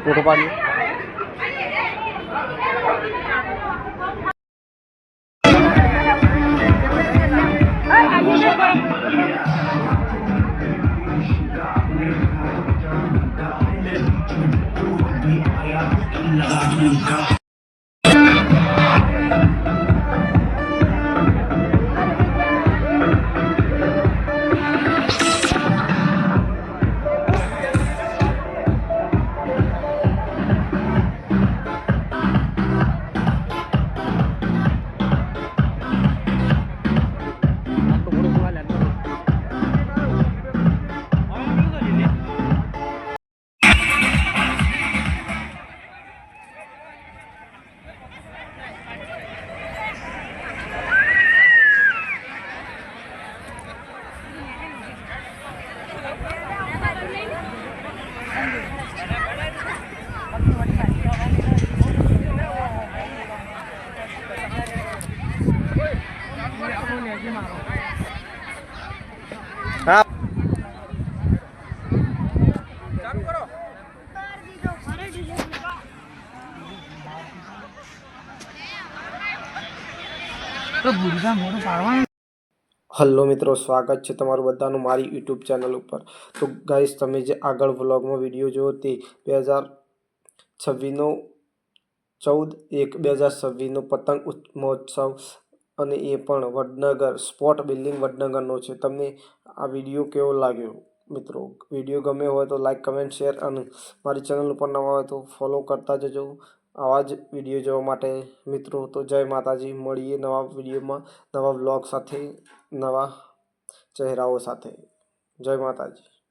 Photo पाड़ी हाँ hello મિત્રો, સ્વાગત છે તમારું બધાનું મારી યુટ્યુબ ચેનલ ઉપર। તો ગાઈસ, તમે જે આગળ વ્લોગમાં વિડીયો જોયો તે 2026નો 14/1/2026નો પતંગ મહોત્સવ, અને એ પણ વડનગર સ્પોર્ટ બિલ્ડિંગ વડનગરનો છે। તમને આ વિડીયો કેવો લાગ્યો મિત્રો? વિડીયો ગમ્યો હોય તો લાઈક, કમેન્ટ, શેર, અને મારી ચેનલ ઉપર નવા હોય તો ફોલો કરતા જજો આવા જ વિડીયો જોવા માટે મિત્રો। તો જય માતાજી, મળીએ નવા વિડીયોમાં, નવા વ્લોગ સાથે, નવા ચહેરાઓ સાથે। જય માતાજી।